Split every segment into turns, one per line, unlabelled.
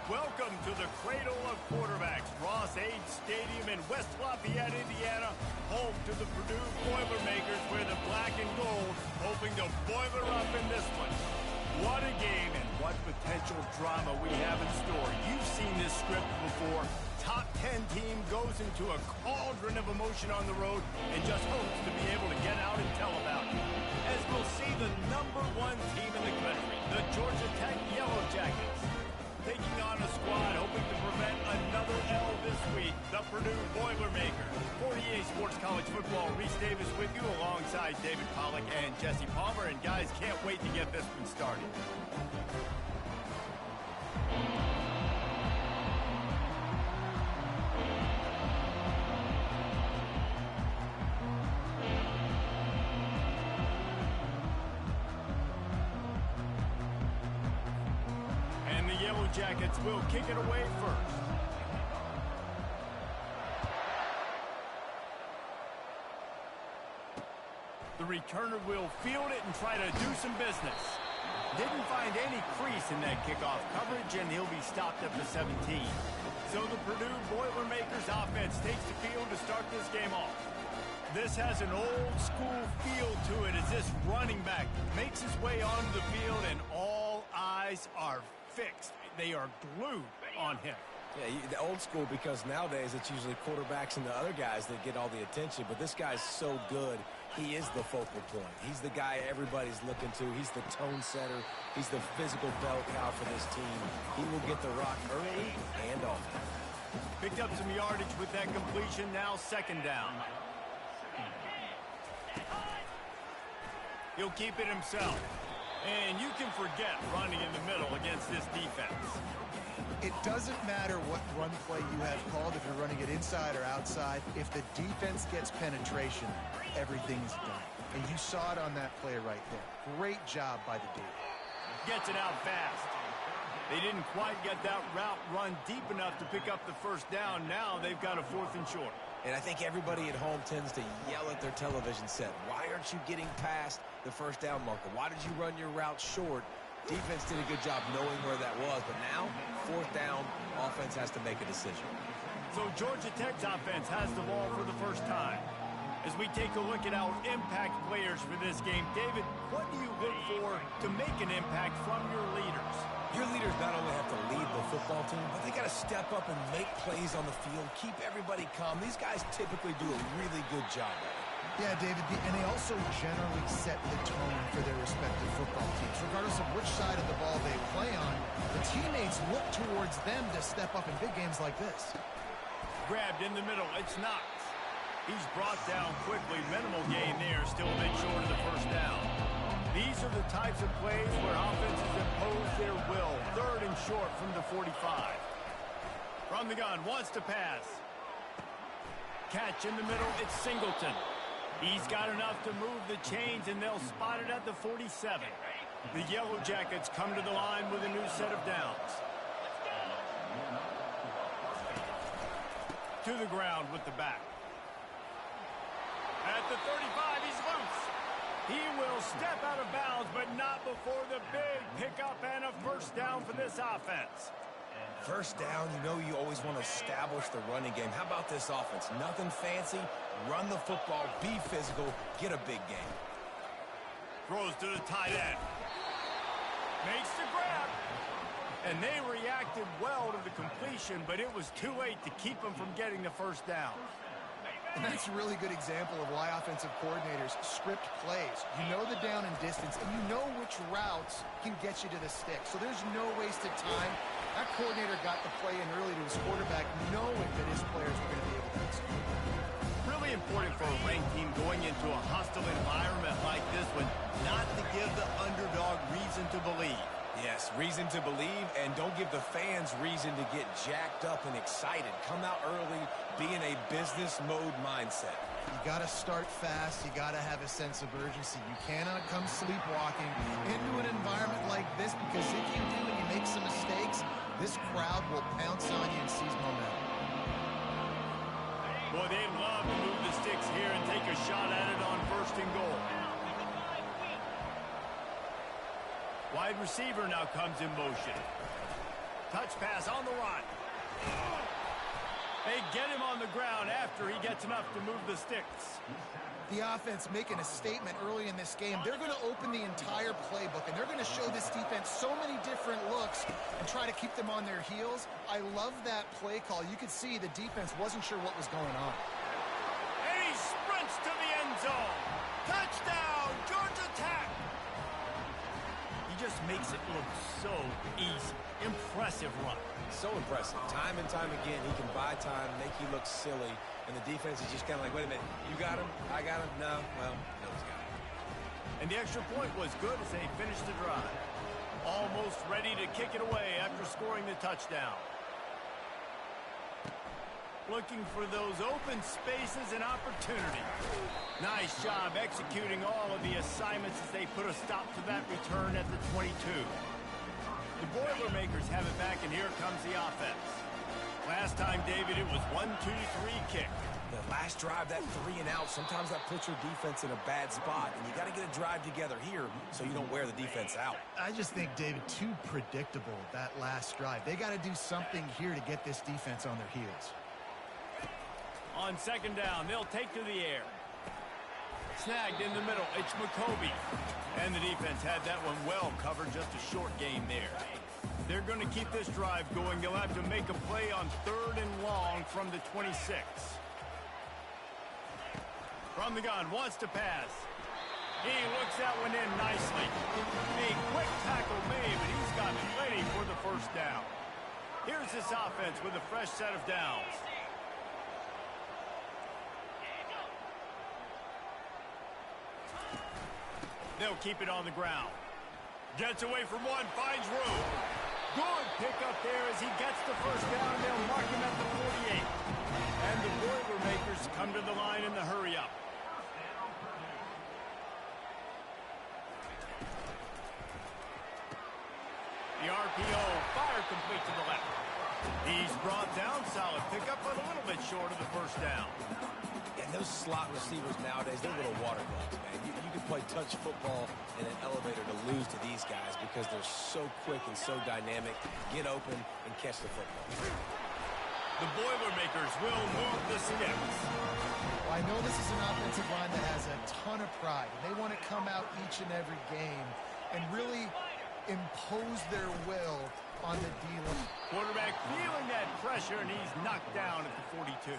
Welcome to the cradle of quarterbacks, Ross Age Stadium in West Lafayette, Indiana, home to the Purdue Boilermakers, where the black and gold hoping to boiler up in this one. What a game and what potential drama we have in store. You've seen this script before. Top 10 team goes into a cauldron of emotion on the road and just hopes to be able to get out and tell about it. As we'll see the #1 team in the country, the Georgia Tech Yellow Jackets, taking on a squad hoping to prevent another L this week, the Purdue Boilermakers. For EA Sports College Football, Reese Davis with you alongside David Pollack and Jesse Palmer. And guys, can't wait to get this one started. Jackets will kick it away first. The returner will field it and try to do some business. Didn't find any crease in that kickoff coverage, and he'll be stopped at the 17. So the Purdue Boilermakers offense takes the field to start this game off. This has an old-school feel to it as this running back makes his way onto the field, and all eyes are fixed. They are glued on him.
Yeah, the old school, because nowadays it's usually quarterbacks and the other guys that get all the attention, but this guy's so good. He is the focal point. He's the guy everybody's looking to. He's the tone setter. He's the physical bell cow for this team. He will get the rock early and often.
Picked up some yardage with that completion. Now second down. He'll keep it himself. And you can forget running in the middle against this defense.
It doesn't matter what run play you have called, if you're running it inside or outside. If the defense gets penetration, everything's done. And you saw it on that play right there. Great job by the D.
Gets it out fast. They didn't quite get that route run deep enough to pick up the first down. Now they've got a 4th and short.
And I think everybody at home tends to yell at their television set. Why aren't you getting past the first down marker? Why did you run your route short? Defense did a good job knowing where that was, but now, 4th down, offense has to make a decision.
So Georgia Tech's offense has the ball for the first time. As we take a look at our impact players for this game, David, what do you look for to make an impact from your leaders?
Your leaders not only have to lead the football team, but they got to step up and make plays on the field, keep everybody calm. These guys typically do a really good job at it.
Yeah, David, and they also generally set the tone for their respective football teams. Regardless of which side of the ball they play on, the teammates look towards them to step up in big games like this.
Grabbed in the middle, it's Knox. He's brought down quickly. Minimal gain there, still a bit short of the first down. These are the types of plays where offenses impose their will. 3rd and short from the 45. From the gun, wants to pass. Catch in the middle, it's Singleton. He's got enough to move the chains, and they'll spot it at the 47. The Yellow Jackets come to the line with a new set of downs. To the ground with the back. At the 35, he's loose. He will step out of bounds, but not before the big pickup and a first down for this offense.
First down, you know you always want to establish the running game. How about this offense? Nothing fancy. Run the football, be physical, get a big game.
Throws to the tight end. Makes the grab. And they reacted well to the completion, but it was too late to keep them from getting the first down.
And that's a really good example of why offensive coordinators script plays. You know the down and distance, and you know which routes can get you to the stick. So there's no wasted time. That coordinator got the play in early to his quarterback, knowing that his players were going to be able to execute.
Really important for a ranked team going into a hostile environment like this one, not to give the underdog reason to believe.
Yes, reason to believe, and don't give the fans reason to get jacked up and excited. Come out early, be in a business mode mindset.
You got to start fast. You got to have a sense of urgency. You cannot come sleepwalking into an environment like this, because if you do and you make some mistakes, this crowd will pounce on you and seize momentum.
Boy, they'd love to move the sticks here and take a shot at it on 1st and goal. Wide receiver now comes in motion. Touch pass on the run. They get him on the ground after he gets enough to move the sticks.
The offense making a statement early in this game. They're going to open the entire playbook, and they're going to show this defense so many different looks and try to keep them on their heels. I love that play call. You could see the defense wasn't sure what was going on.
And he sprints to the end zone. Touchdown, Georgia Tech. He just makes it look so easy. Impressive run.
So impressive. Time and time again, he can buy time, make you look silly, and the defense is just kind of like, wait a minute, you got him? I got him? No? Well, no, he's got him.
And the extra point was good as they finished the drive. Almost ready to kick it away after scoring the touchdown. Looking for those open spaces and opportunity. Nice job executing all of the assignments as they put a stop to that return at the 22. The Boilermakers have it back, and here comes the offense. Last time, David, it was 1-2-3 kick.
The last drive, that 3 and out, sometimes that puts your defense in a bad spot, and you got to get a drive together here so you don't wear the defense out.
I just think, David, too predictable, that last drive. They got to do something here to get this defense on their heels.
On second down, they'll take to the air. Snagged in the middle, it's McCoby. And the defense had that one well covered, just a short gain there. They're going to keep this drive going. They'll have to make a play on 3rd and long from the 26. From the gun, wants to pass. He looks that one in nicely. A quick tackle made, but he's got plenty for the first down. Here's this offense with a fresh set of downs. They'll keep it on the ground. Gets away from one, finds room. Good pickup there as he gets the first down. They'll mark him at the 48. And the Boilermakers come to the line in the hurry-up. The RPO, fire complete to the left. He's brought down, solid pickup, but a little bit short of the first down.
And those slot receivers nowadays, they're little water bugs, man. You can play touch football in an elevator to lose to these guys because they're so quick and so dynamic. Get open and catch the football.
The Boilermakers will move the sticks.
Well, I know this is an offensive line that has a ton of pride. And they want to come out each and every game and really impose their will on the D-line.
Quarterback feeling that pressure, and he's knocked down at the 42.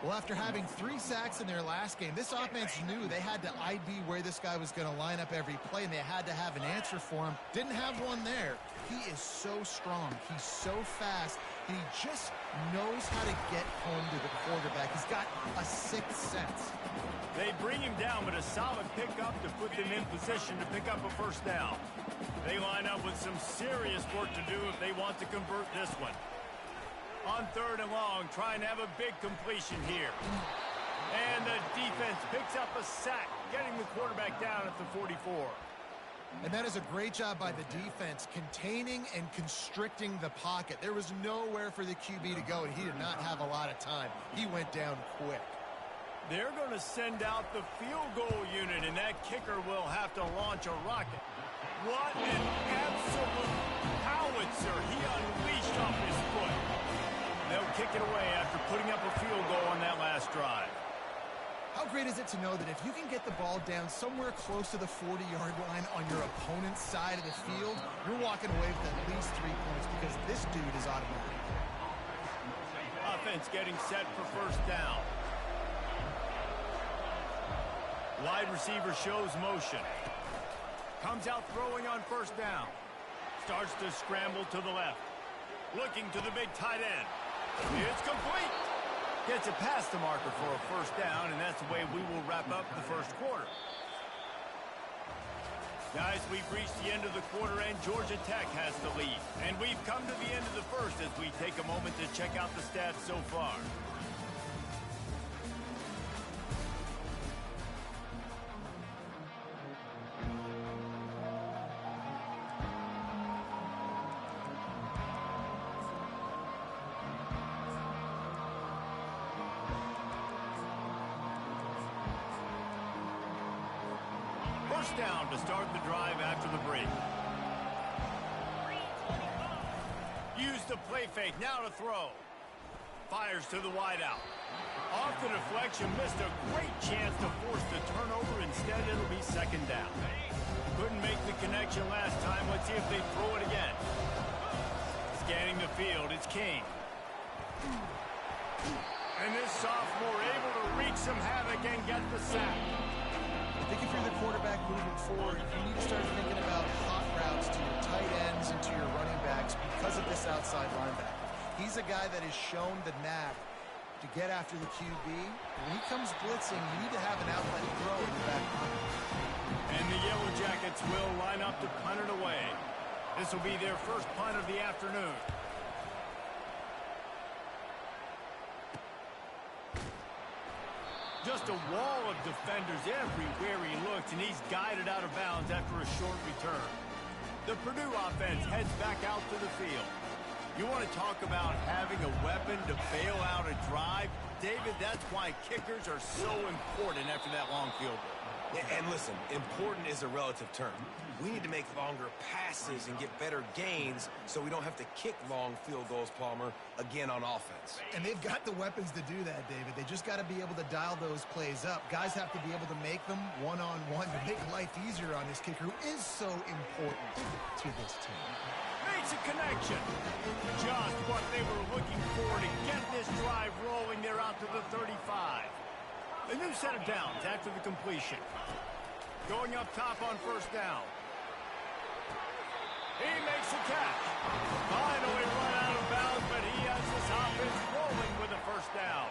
Well, after having 3 sacks in their last game, this offense knew they had to ID where this guy was going to line up every play, and they had to have an answer for him. Didn't have one there. He is so strong. He's so fast. He just knows how to get home to the quarterback. He's got a sixth sense.
They bring him down, but a solid pickup to put them in position to pick up a first down. They line up with some serious work to do if they want to convert this one. On 3rd and long, trying to have a big completion here. And the defense picks up a sack, getting the quarterback down at the 44.
And that is a great job by the defense, containing and constricting the pocket. There was nowhere for the QB to go, and he did not have a lot of time. He went down quick.
They're going to send out the field goal unit, and that kicker will have to launch a rocket. What an absolute howitzer he unleashed off his foot. They'll kick it away after putting up a field goal on that last drive.
How great is it to know that if you can get the ball down somewhere close to the 40-yard line on your opponent's side of the field, you're walking away with at least 3 points because this dude is automatic.
Offense getting set for first down. Wide receiver shows motion. Comes out throwing on first down. Starts to scramble to the left. Looking to the big tight end. It's complete. Gets it past the marker for a first down, and that's the way we will wrap up the first quarter. Guys, we've reached the end of the quarter, and Georgia Tech has the lead. And we've come to the end of the first as we take a moment to check out the stats so far. Down to start the drive after the break. the play fake. Now to throw. Fires to the wideout. Off the deflection, missed a great chance to force the turnover. Instead, it'll be second down. Couldn't make the connection last time. Let's see if they throw it again. Scanning the field, it's King. And this sophomore able to wreak some havoc and get the sack.
I think if you're the quarterback moving forward, you need to start thinking about hot routes to your tight ends and to your running backs because of this outside linebacker. He's a guy that has shown the knack to get after the QB. When he comes blitzing, you need to have an outlet to throw in the back line.
And the Yellow Jackets will line up to punt it away. This will be their first punt of the afternoon. Just a wall of defenders everywhere he looks, and he's guided out of bounds after a short return. The Purdue offense heads back out to the field. You want to talk about having a weapon to bail out a drive? David, that's why kickers are so important after that long field goal.
And listen, important is a relative term. We need to make longer passes and get better gains so we don't have to kick long field goals, Palmer, again on offense.
And they've got the weapons to do that, David. They just got to be able to dial those plays up. Guys have to be able to make them one-on-one to make life easier on this kicker who is so important to this team.
Makes a connection. Just what they were looking for to get this drive rolling. They're out to the 35. A new set of downs after the completion. Going up top on first down. He makes the catch. Finally run out of bounds, but he has this offense rolling with a first down.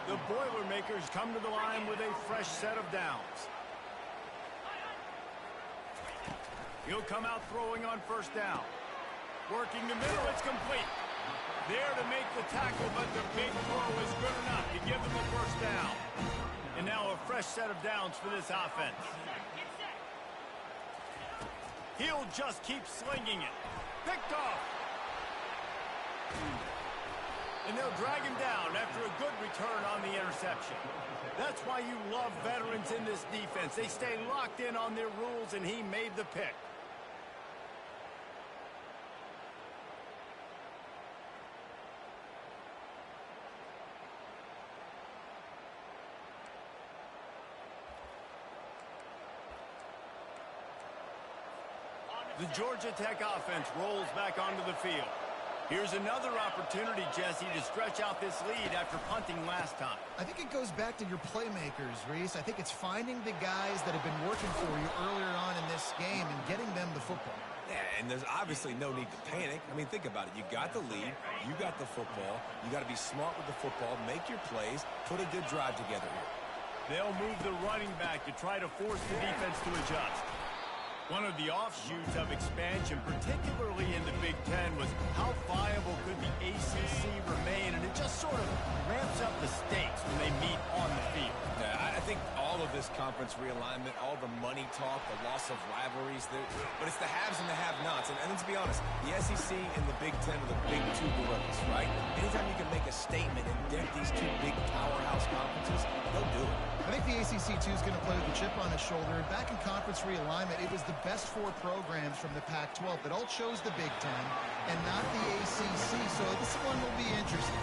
The Boilermakers come to the line with a fresh set of downs. He'll come out throwing on first down. Working the middle, it's complete. There to make the tackle, but the big throw is good enough to give them the first down. And now a fresh set of downs for this offense. He'll just keep slinging it. Picked off. And they'll drag him down after a good return on the interception. That's why you love veterans in this defense. They stay locked in on their rules, and he made the pick. The Georgia Tech offense rolls back onto the field. Here's another opportunity, Jesse, to stretch out this lead after punting last time.
I think it goes back to your playmakers, Reese. I think it's finding the guys that have been working for you earlier on in this game and getting them the football.
Yeah, and there's obviously no need to panic. I mean, think about it. You got the lead. You got the football. You got to be smart with the football, make your plays, put a good drive together here.
They'll move the running back to try to force the defense to adjust. One of the offshoots of expansion, particularly in the Big Ten, was how viable could the ACC remain, and it just sort of ramps up the stakes when they meet on the field.
Yeah, I think all of this conference realignment, all the money talk, the loss of rivalries, but it's the haves and the have-nots. And let's be honest, the SEC and the Big Ten are the big two gorillas, right? Anytime you can make a statement and deck these two big powerhouse conferences, they'll do it.
I think the ACC, too, is going to play with a chip on its shoulder. And back in conference realignment, it was the best four programs from the Pac-12 that all chose the Big Ten and not the ACC. So this one will be interesting.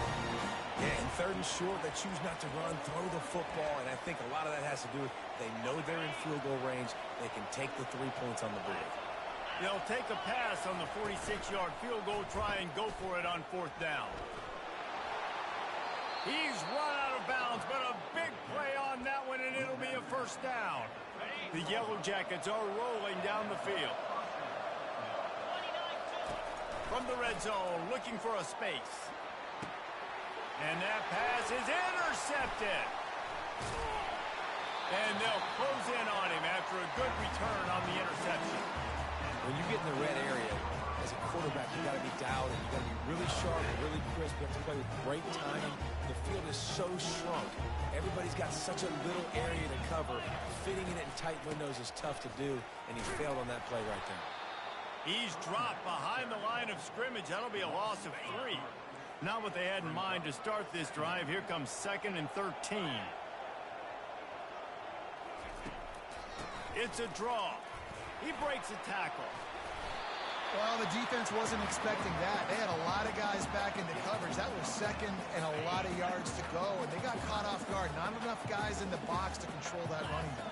Yeah, and third and short, they choose not to run, throw the football, and I think a lot of that has to do with they know they're in field goal range. They can take the 3 points on the board.
They'll take a pass on the 46-yard field goal, try and go for it on fourth down. He's run out of bounds, but a big play on that one, and it'll be a first down. The Yellow Jackets are rolling down the field. From the red zone, looking for a space. And that pass is intercepted. And they'll close in on him after a good return on the interception.
When you get in the red area, as a quarterback, you got to be dialed in. You got to be really sharp and really crisp. You have to play with great timing. The field is so shrunk. Everybody's got such a little area to cover. Fitting it in tight windows is tough to do, and he failed on that play right there.
He's dropped behind the line of scrimmage. That'll be a loss of 3. Not what they had in mind to start this drive. Here comes 2nd and 13. It's a draw. He breaks a tackle.
Well, the defense wasn't expecting that. They had a lot of guys back into coverage. That was second and a lot of yards to go, and they got caught off guard. Not enough guys in the box to control that running back.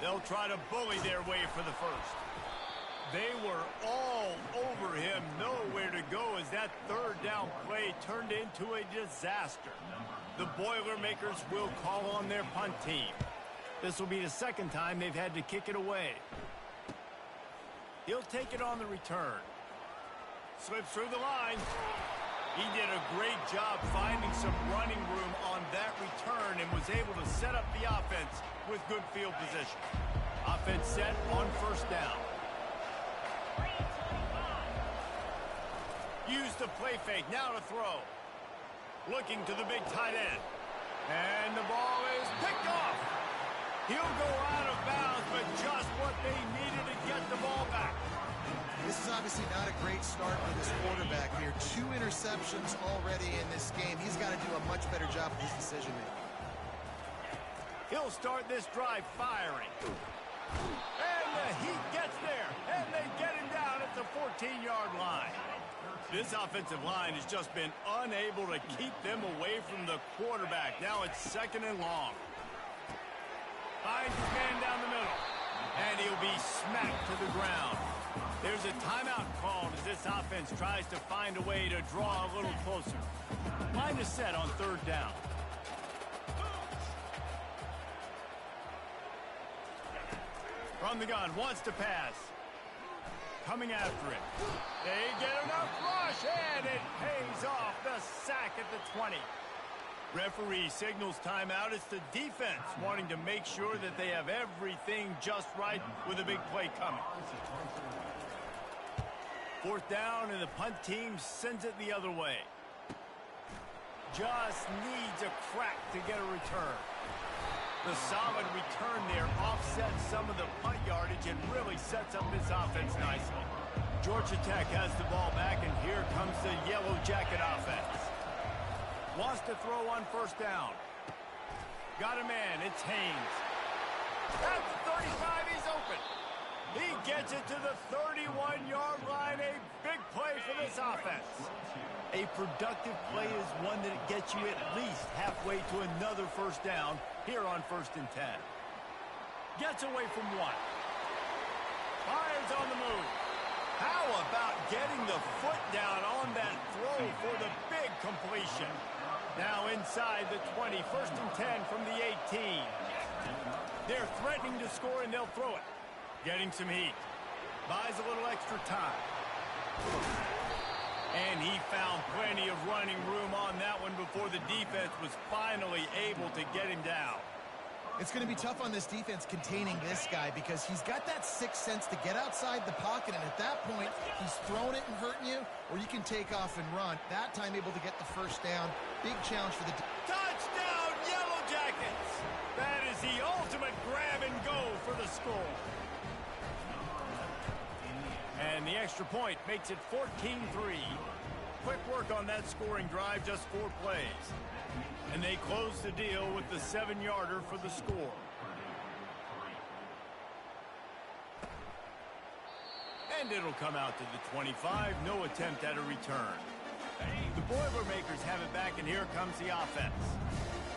They'll try to bully their way for the first. They were all over him, nowhere to go as that third down play turned into a disaster. The Boilermakers will call on their punt team. This will be the second time they've had to kick it away. He'll take it on the return. Slips through the line. He did a great job finding some running room on that return and was able to set up the offense with good field position. Offense set on first down. Use the play fake, now to throw. Looking to the big tight end. And the ball is picked off. He'll go out of bounds, but just what they needed to get the ball back.
This is obviously not a great start for this quarterback here. 2 interceptions already in this game. He's got to do a much better job with his decision-making.
He'll start this drive firing. And the heat gets there, and they get him down at the 14-yard line. This offensive line has just been unable to keep them away from the quarterback. Now it's second and long. Finds his man down the middle. And he'll be smacked to the ground. There's a timeout called as this offense tries to find a way to draw a little closer. Line is set on third down. From the gun, wants to pass. Coming after it. They get enough rush, and it pays off. The sack at the 20. Referee signals timeout. It's the defense wanting to make sure that they have everything just right with a big play coming. Fourth down, and the punt team sends it the other way. Just needs a crack to get a return. The solid return there offsets some of the punt yardage and really sets up this offense nicely. Georgia Tech has the ball back, and here comes the Yellow Jacket offense. Wants to throw on first down. Got a man, it's Haynes. At the 35, he's open. He gets it to the 31-yard line. A big play for this offense. A productive play is one that gets you at least halfway to another first down here on 1st and 10. Gets away from one. Fires on the move. How about getting the foot down on that throw for the big completion? Now inside the 20, 1st and 10 from the 18. They're threatening to score, and they'll throw it. Getting some heat. Buys a little extra time. And he found plenty of running room on that one before the defense was finally able to get him down.
It's going to be tough on this defense containing this guy because he's got that sixth sense to get outside the pocket, and at that point, he's throwing it and hurting you, or you can take off and run. That time able to get the first down. Big challenge for the...
Touchdown, Yellow Jackets! That is the ultimate grab and go for the score. And the extra point makes it 14-3. Quick work on that scoring drive, just 4 plays. And they close the deal with the 7-yarder for the score. And it'll come out to the 25. No attempt at a return. The Boilermakers have it back, and here comes the offense.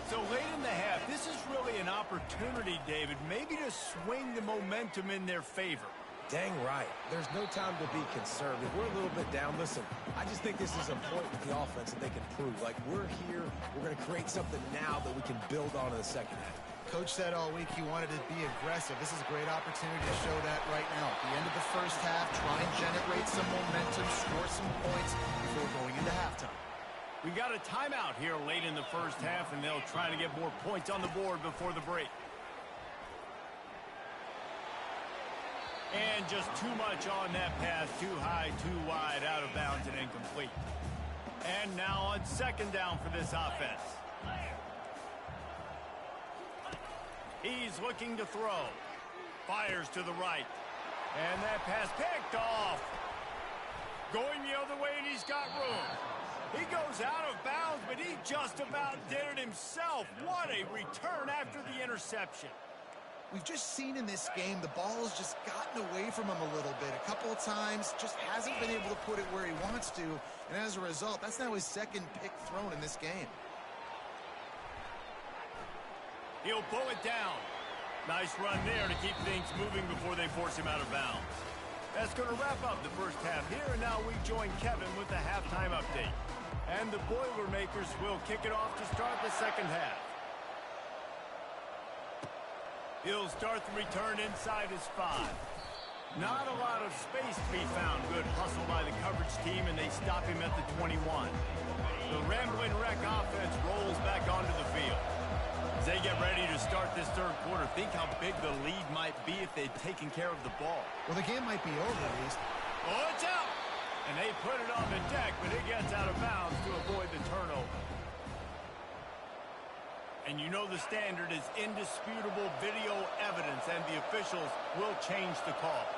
So late in the half, this is really an opportunity, David, maybe to swing the momentum in their favor.
Dang right. There's no time to be conservative. We're a little bit down. Listen, I just think this is a point with the offense that they can prove. Like, we're here. We're going to create something now that we can build on in the second half.
Coach said all week he wanted to be aggressive. This is a great opportunity to show that right now. At the end of the first half, try and generate some momentum, score some points before going into halftime.
We got a timeout here late in the first half, and they'll try to get more points on the board before the break. And just too much on that pass. Too high, too wide, out of bounds, and incomplete. And now on second down for this offense. He's looking to throw. Fires to the right. And that pass picked off. Going the other way, and he's got room. He goes out of bounds, but he just about did it himself. What a return after the interception.
We've just seen in this game the ball has just gotten away from him a little bit. A couple of times, just hasn't been able to put it where he wants to. And as a result, that's now his second pick thrown in this game.
He'll pull it down. Nice run there to keep things moving before they force him out of bounds. That's going to wrap up the first half here, and now we join Kevin with the halftime update. And the Boilermakers will kick it off to start the second half. He'll start the return inside his 5. Not a lot of space to be found. Good hustle by the coverage team, and they stop him at the 21. The Ramblin' Wreck offense rolls back onto the field. As they get ready to start this third quarter, think how big the lead might be if they'd taken care of the ball.
Well, the game might be over at least.
Oh, it's out! And they put it on the deck, but it gets out of bounds to avoid the turnover. And you know the standard is indisputable video evidence, and the officials will change the call.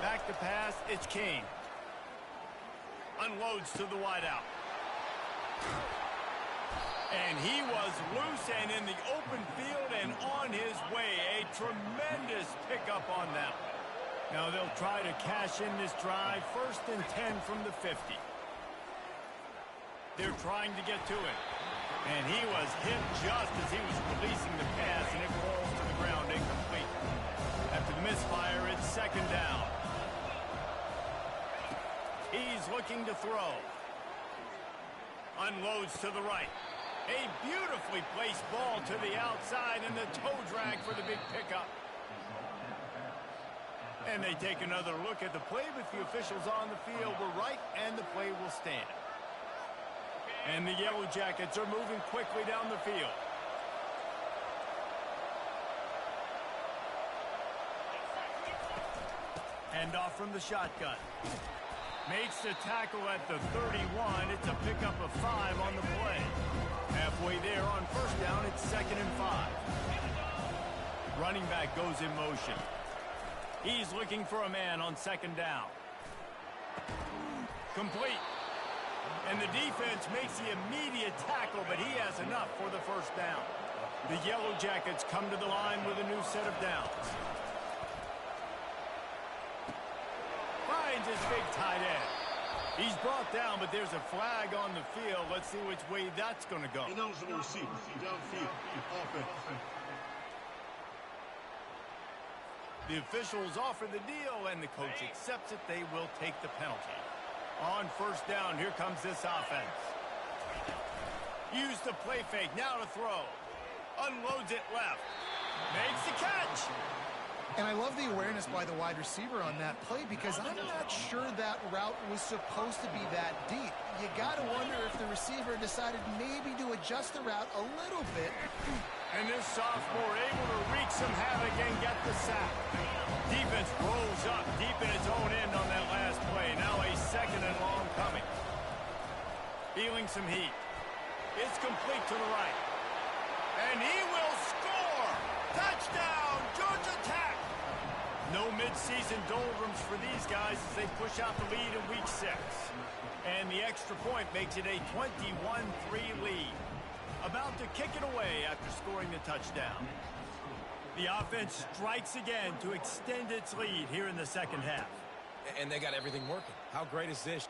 Back to pass, it's King. Unloads to the wideout. And he was loose and in the open field and on his way. A tremendous pickup on that one. Now they'll try to cash in this drive. 1st and 10 from the 50. They're trying to get to it. And he was hit just as he was releasing the pass, and it falls to the ground incomplete. After the misfire, it's 2nd down. He's looking to throw. Unloads to the right. A beautifully placed ball to the outside, and the toe drag for the big pickup. And they take another look at the play, but the officials on the field were right, and the play will stand. And the Yellow Jackets are moving quickly down the field. Hand off from the shotgun. Makes the tackle at the 31. It's a pickup of 5 on the play. Halfway there on 1st down, it's 2nd and 5. Running back goes in motion. He's looking for a man on 2nd down. Complete. And the defense makes the immediate tackle, but he has enough for the 1st down. The Yellow Jackets come to the line with a new set of downs. Finds his big tight end. He's brought down, but there's a flag on the field. Let's see which way that's going to go.
Ineligible receiver, downfield, offense.
The officials offer the deal, and the coach accepts it. They will take the penalty. On 1st down, here comes this offense. Use the play fake, now to throw. Unloads it left. Makes the catch.
And I love the awareness by the wide receiver on that play, because I'm not sure that route was supposed to be that deep. You got to wonder if the receiver decided maybe to adjust the route a little bit.
And this sophomore able to wreak some havoc and get the sack. Defense rolls up deep in its own end on that last play. Now a 2nd and long coming. Feeling some heat. It's complete to the right. And he will score! Touchdown, Georgia Tech! No midseason doldrums for these guys as they push out the lead in week 6. And the extra point makes it a 21-3 lead. About to kick it away after scoring the touchdown. The offense strikes again to extend its lead here in the 2nd half.
And they got everything working. How great is this?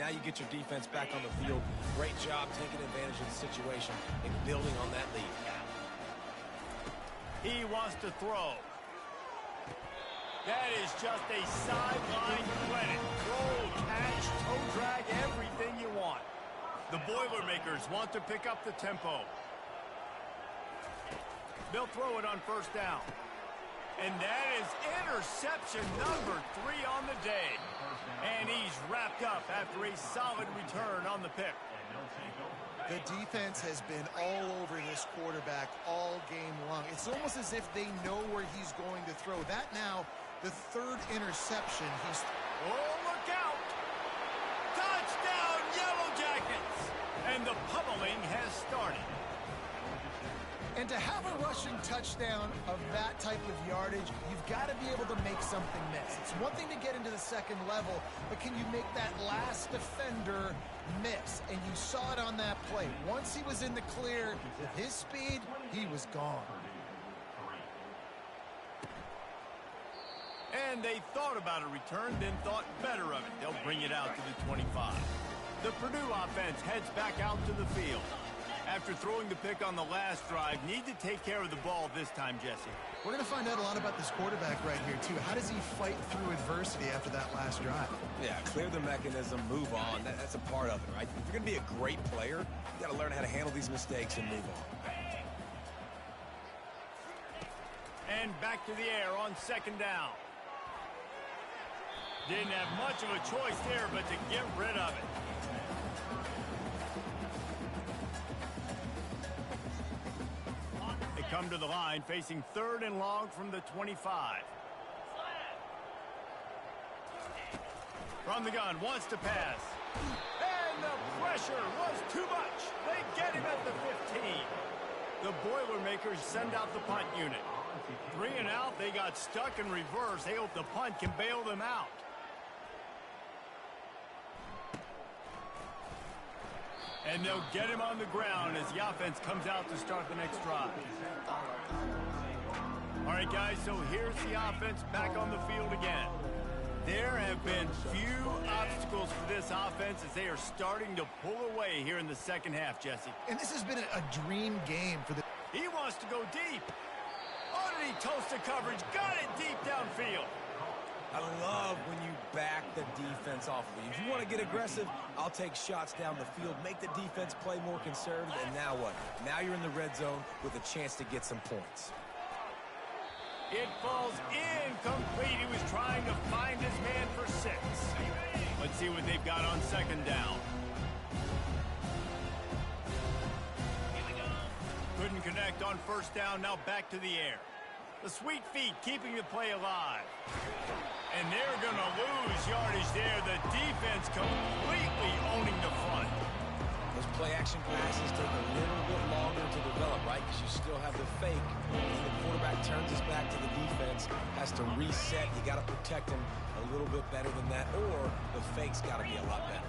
Now you get your defense back on the field. Great job taking advantage of the situation and building on that lead.
He wants to throw. That is just a sideline credit. Throw, catch, toe drag, everything you want. The Boilermakers want to pick up the tempo. They'll throw it on first down. And that is interception number 3 on the day. And he's wrapped up after a solid return on the pick.
The defense has been all over this quarterback all game long. It's almost as if they know where he's going to throw. That now, the 3rd interception.
Oh, look out! Touchdown, Yellow Jackets! And the pummeling has started.
And to have a rushing touchdown of that type of yardage, you've got to be able to make something miss. It's one thing to get into the second level, but can you make that last defender miss? And you saw it on that play. Once he was in the clear, with his speed, he was gone.
And they thought about a return, then thought better of it. They'll bring it out to the 25. The Purdue offense heads back out to the field. After throwing the pick on the last drive, need to take care of the ball this time, Jesse.
We're going to find out a lot about this quarterback right here, too. How does he fight through adversity after that last drive?
Yeah, clear the mechanism, move on. That's a part of it, right? If you're going to be a great player, you got to learn how to handle these mistakes and move on.
And back to the air on second down. Didn't have much of a choice there, but to get rid of it. They come to the line facing 3rd and long from the 25. From the gun, wants to pass. And the pressure was too much. They get him at the 15. The Boilermakers send out the punt unit. 3 and out, they got stuck in reverse. They hope the punt can bail them out. And they'll get him on the ground as the offense comes out to start the next drive. All right, guys, so here's the offense back on the field again. There have been few obstacles for this offense as they are starting to pull away here in the second half, Jesse.
And this has been a dream game for the...
He wants to go deep. Oh, did he toast the coverage? Got it deep downfield.
I love when you back the defense off of you. If you want to get aggressive, I'll take shots down the field, make the defense play more conservative, and now what? Now you're in the red zone with a chance to get some points.
It falls incomplete. He was trying to find his man for 6. Let's see what they've got on second down. Couldn't connect on first down. Now back to the air. The sweet feet keeping the play alive. And they're going to lose yardage there. The defense completely owning the front.
Those play-action passes take a little bit longer to develop, right? Because you still have the fake. When the quarterback turns his back to the defense, has to reset. You got to protect him a little bit better than that, or the fake's got to be a lot better.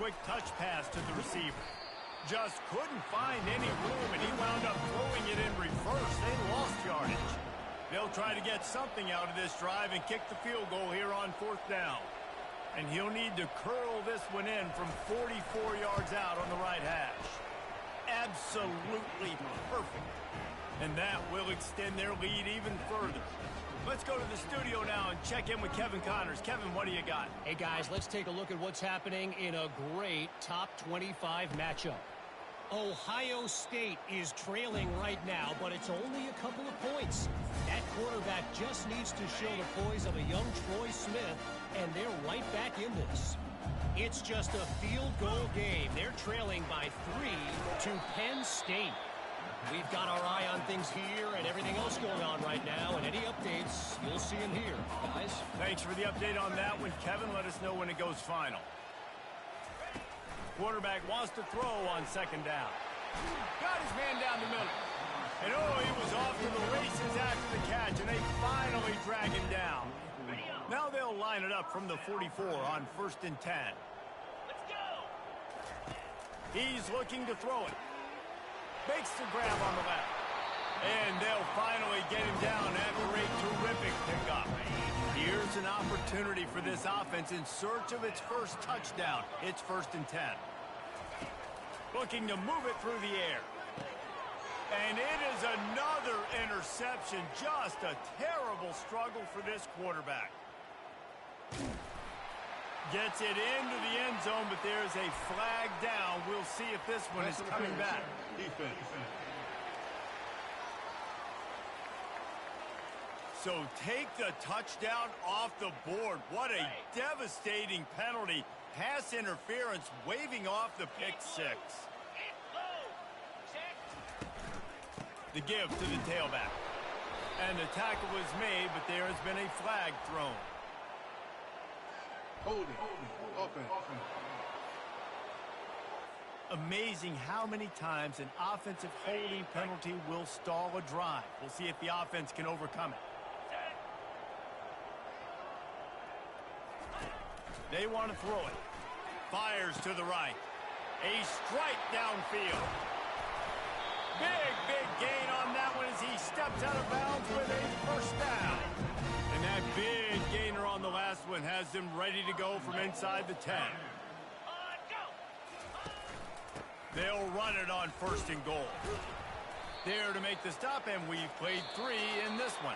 Quick touch pass to the receiver. Just couldn't find any room, and he wound up throwing it in reverse. They lost yardage. They'll try to get something out of this drive and kick the field goal here on 4th down. And he'll need to curl this one in from 44 yards out on the right hash. Absolutely perfect. And that will extend their lead even further. Let's go to the studio now and check in with Kevin Connors. Kevin, what do you got?
Hey, guys, let's take a look at what's happening in a great top 25 matchup. Ohio State is trailing right now, but it's only a couple of points. That quarterback just needs to show the poise of a young Troy Smith, and they're right back in this. It's just a field goal game. They're trailing by 3 to Penn State. We've got our eye on things here and everything else going on right now, and any updates, you'll see them here, guys.
Thanks for the update on that one, Kevin. Let us know when it goes final. Quarterback wants to throw on second down. Got his man down the middle. And oh, he was off to the races after the catch, and they finally drag him down. Now they'll line it up from the 44 on 1st and 10. Let's go. He's looking to throw it. Makes the grab on the left. And they'll finally get him down after a terrific pickup. Here's an opportunity for this offense in search of its first touchdown. It's 1st and 10. Looking to move it through the air. And it is another interception. Just a terrible struggle for this quarterback. Gets it into the end zone, but there's a flag down. We'll see if this one is coming back.
Defense.
So take the touchdown off the board. What a devastating penalty. Pass interference, waving off the pick six. The give to the tailback. And the tackle was made, but there has been a flag thrown.
Holding. Offense.
Amazing how many times an offensive holding penalty will stall a drive. We'll see if the offense can overcome it. They want to throw it. Fires to the right. A strike downfield. Big gain on that one as he steps out of bounds with a first down. And that big gainer on the last one has them ready to go from inside the 10. They'll run it on 1st and goal. There to make the stop, and we've played 3 in this one.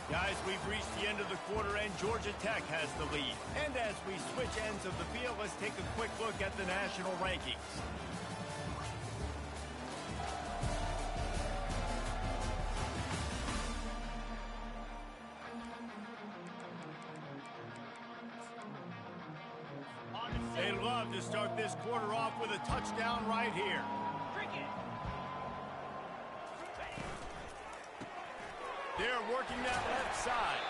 Guys, we've reached the end of the quarter, and Georgia Tech has the lead. And as we switch ends of the field, let's take a quick look at the national rankings. They love to start this quarter off with a touchdown right here. They're working that left side.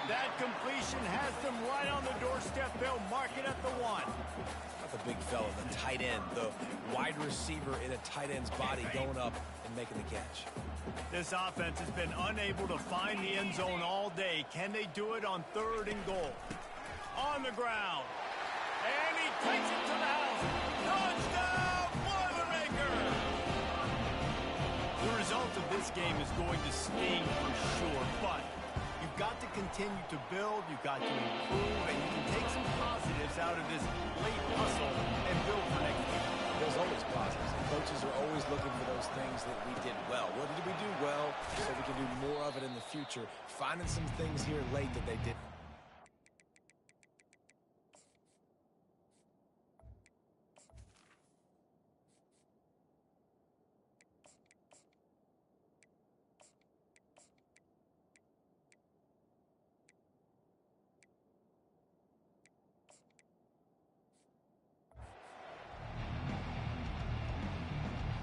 That completion has them right on the doorstep. They'll mark it at the 1.
Not the big fella, the tight end, the wide receiver in a tight end's body going up and making the catch.
This offense has been unable to find the end zone all day. Can they do it on 3rd and goal? On the ground. And he takes it to the house. Touchdown, Boilermaker! The result of this game is going to sting for sure, but you've got to continue to build, you've got to improve, and you can take some positives out of this late hustle and build for next week.
There's always positives, and coaches are always looking for those things that we did well. What did we do well so we can do more of it in the future? Finding some things here late that they didn't.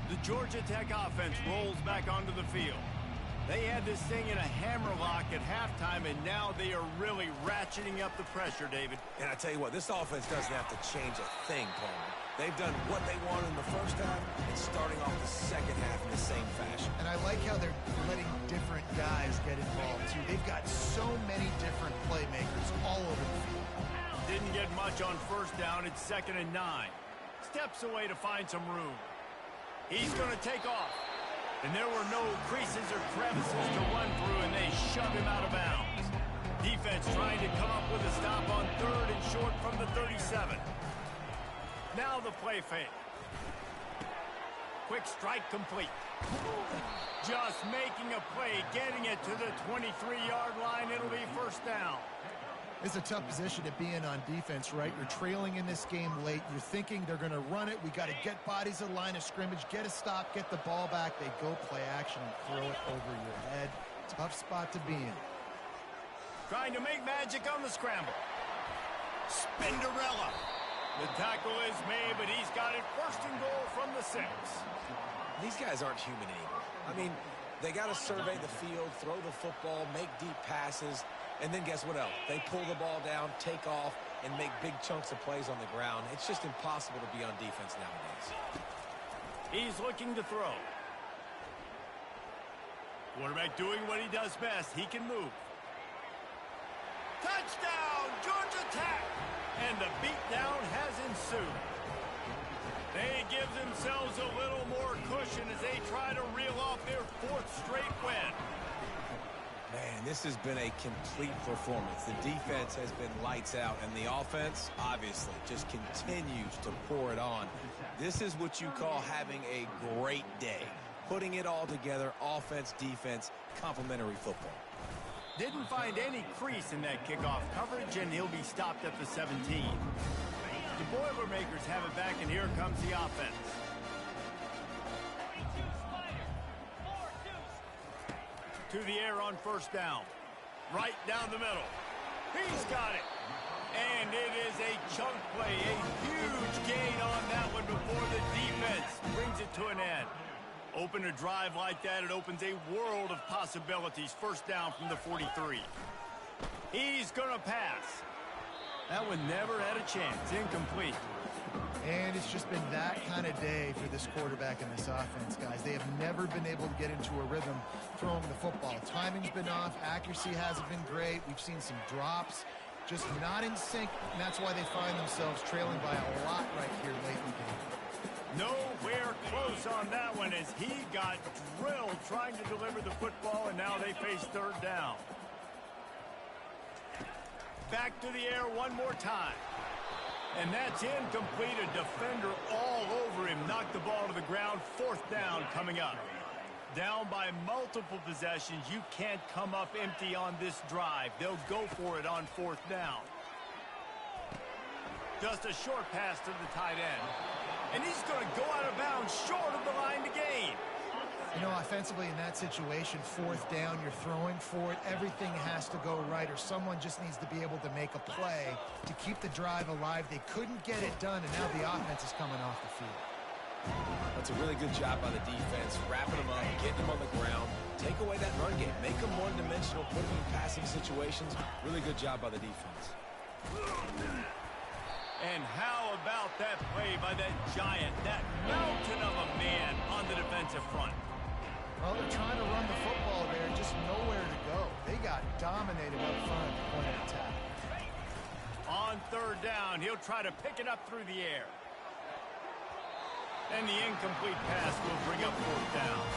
The Georgia Tech offense rolls back onto the field. They had this thing in a hammerlock at halftime, and now they are really ratcheting up the pressure, David.
And I tell you what, this offense doesn't have to change a thing, Coleman. They've done what they wanted in the first half and starting off the second half in the same fashion.
And I like how they're letting different guys get involved, too. They've got so many different playmakers all over the field.
Didn't get much on 1st down. It's 2nd and 9. Steps away to find some room. He's going to take off. And there were no creases or crevices to run through, and they shove him out of bounds. Defense trying to come up with a stop on 3rd and short from the 37. Now the play fake. Quick strike complete. Just making a play, getting it to the 23-yard line. It'll be 1st down.
It's a tough position to be in on defense, right? You're trailing in this game late. You're thinking they're going to run it. We got to get bodies in line of scrimmage, get a stop, get the ball back. They go play action and throw it over your head. Tough spot to be in.
Trying to make magic on the scramble. Spinderella. The tackle is made, but he's got it 1st and goal from the 6.
These guys aren't human anymore. I mean, they got to survey the field, throw the football, make deep passes. And then guess what else? They pull the ball down, take off, and make big chunks of plays on the ground. It's just impossible to be on defense nowadays.
He's looking to throw. Quarterback doing what he does best. He can move. Touchdown, Georgia Tech! And the beatdown has ensued. They give them themselves a little more cushion as they try to reel off their 4th straight win.
Man, this has been a complete performance. The defense has been lights out, and the offense, obviously, just continues to pour it on. This is what you call having a great day. Putting it all together, offense, defense, complementary football.
Didn't find any crease in that kickoff coverage, and he'll be stopped at the 17. The Boilermakers have it back, and here comes the offense. To the air on 1st down. Right down the middle. He's got it. And it is a chunk play. A huge gain on that one before the defense brings it to an end. Open a drive like that, it opens a world of possibilities. 1st down from the 43. He's going to pass. That one never had a chance. Incomplete.
And it's just been that kind of day for this quarterback and this offense, guys. They have never been able to get into a rhythm throwing the football. Timing's been off. Accuracy hasn't been great. We've seen some drops. Just not in sync, and that's why they find themselves trailing by a lot right here late in the game.
Nowhere close on that one as he got drilled trying to deliver the football, and now they face 3rd down. Back to the air one more time. And that's incomplete. A defender all over him. Knocked the ball to the ground. 4th down coming up. Down by multiple possessions. You can't come up empty on this drive. They'll go for it on 4th down. Just a short pass to the tight end. And he's going to go out of bounds short of the line to gain.
You know, offensively in that situation, 4th down, you're throwing for it. Everything has to go right, or someone just needs to be able to make a play to keep the drive alive. They couldn't get it done, and now the offense is coming off the field.
That's a really good job by the defense, wrapping them up, getting them on the ground, take away that run game, make them one-dimensional, put them in passing situations. Really good job by the defense.
And how about that play by that giant, that mountain of a man on the defensive front?
Well, they're trying to run the football there, just nowhere to go. They got dominated up front at the point of attack.
On 3rd down, he'll try to pick it up through the air. And the incomplete pass will bring up 4th down.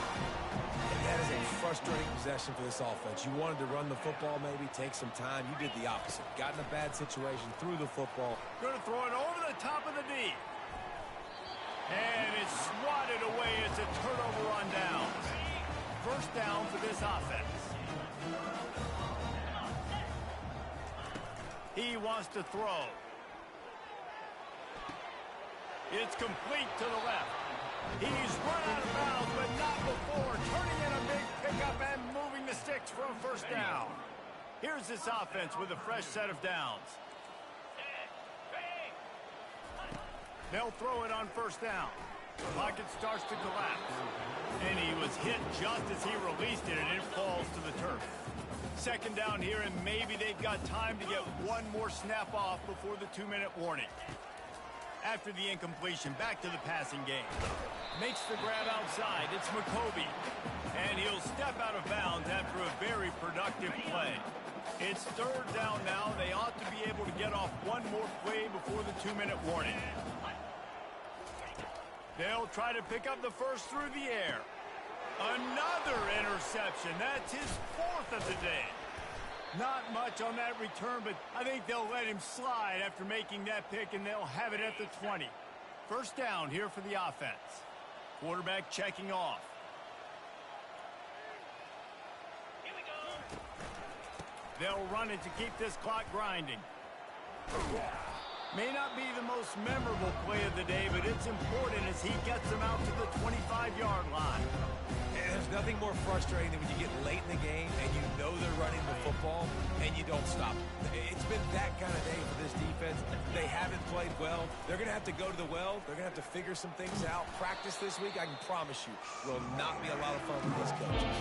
And that is a frustrating possession for this offense. You wanted to run the football, maybe take some time. You did the opposite. Got in a bad situation, threw the football.
Going to throw it over the top of the D. And it's swatted away. It's a turnover on downs. 1st down for this offense. He wants to throw. It's complete to the left. He's run out of bounds, but not before. Turning in a big pickup and moving the sticks for a 1st down. Here's this offense with a fresh set of downs. They'll throw it on 1st down. The pocket starts to collapse. And he was hit just as he released it, and it falls to the turf. 2nd down here, and maybe they've got time to get one more snap off before the 2-minute warning. After the incompletion, back to the passing game. Makes the grab outside. It's McCoby. And he'll step out of bounds after a very productive play. It's 3rd down now. They ought to be able to get off one more play before the 2-minute warning. They'll try to pick up the 1st through the air. Another interception. That's his 4th of the day. Not much on that return, but I think they'll let him slide after making that pick, and they'll have it at the 20. 1st down here for the offense. Quarterback checking off.
Here we go.
They'll run it to keep this clock grinding. May not be the most memorable play of the day, but it's important as he gets them out to the 25-yard line.
And there's nothing more frustrating than when you get late in the game and you know they're running the football and you don't stop. It's been that kind of day for this defense. They haven't played well. They're going to have to go to the well. They're going to have to figure some things out. Practice this week, I can promise you, will not be a lot of fun with these coaches.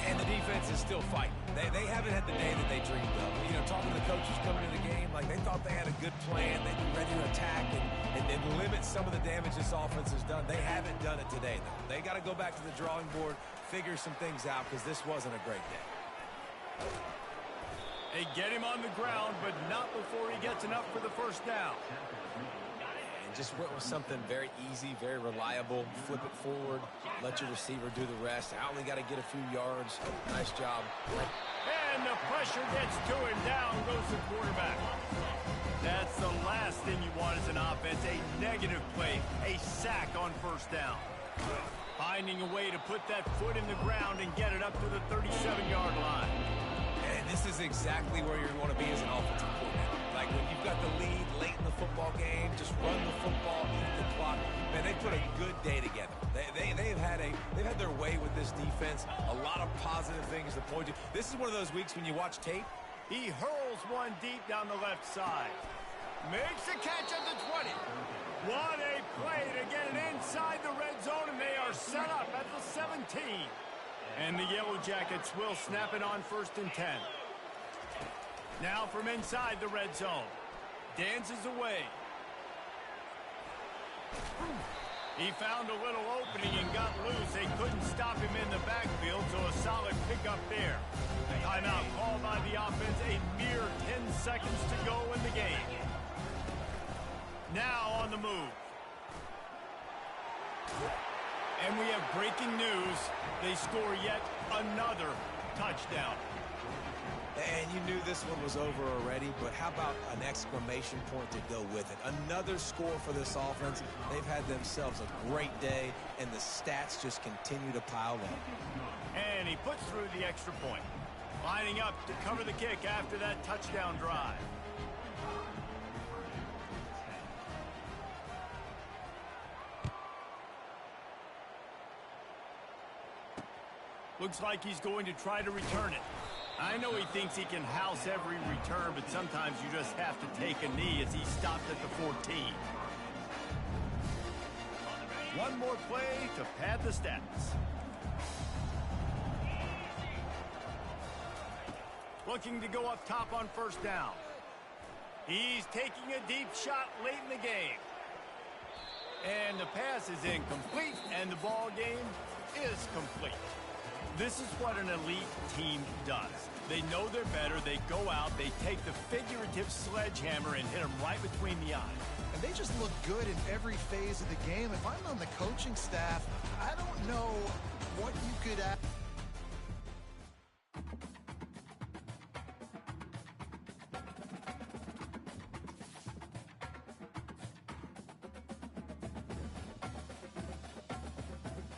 And the defense is still fighting. They haven't had the day that they dreamed of. You know, talking to the coaches coming into the game, like they thought they had a good plan. They'd be ready to attack and limit some of the damage this offense has done. They haven't done it today, though. They got to go back to the drawing board, figure some things out, because this wasn't a great day.
They get him on the ground, but not before he gets enough for the 1st down.
And just went with something very easy, very reliable. Flip it forward, let your receiver do the rest. I only got to get a few yards. Nice job.
And the pressure gets to him. Down goes the quarterback. That's the last thing you want as an offense, a negative play, a sack on first down. Finding a way to put that foot in the ground and get it up to the 37-yard line.
And this is exactly where you want to be as an offensive coordinator. Like when you've got the lead late in the football game, just run the football, eat the clock. Man, they put a good day together. They've had their way with this defense. A lot of positive things to point to. This is one of those weeks when you watch tape.
He hurls one deep down the left side. Makes a catch at the 20. What a play to get it inside the red zone, and they are set up at the 17. And the Yellow Jackets will snap it on 1st and 10. Now from inside the red zone. Dances away. He found a little opening and got loose. They couldn't stop him in the backfield, so a solid pickup there. Timeout called by the offense. A mere 10 seconds to go in the game. Now on the move. And we have breaking news. They score yet another touchdown.
And you knew this one was over already, but how about an exclamation point to go with it? Another score for this offense. They've had themselves a great day, and the stats just continue to pile up.
And he puts through the extra point. Lining up to cover the kick after that touchdown drive. Looks like he's going to try to return it. I know he thinks he can house every return, but sometimes you just have to take a knee as he stopped at the 14. One more play to pad the stats. Looking to go up top on first down. He's taking a deep shot late in the game. And the pass is incomplete, and the ball game is complete. This is what an elite team does. They know they're better. They go out. They take the figurative sledgehammer and hit them right between the eyes.
And they just look good in every phase of the game. If I'm on the coaching staff, I don't know what you could add.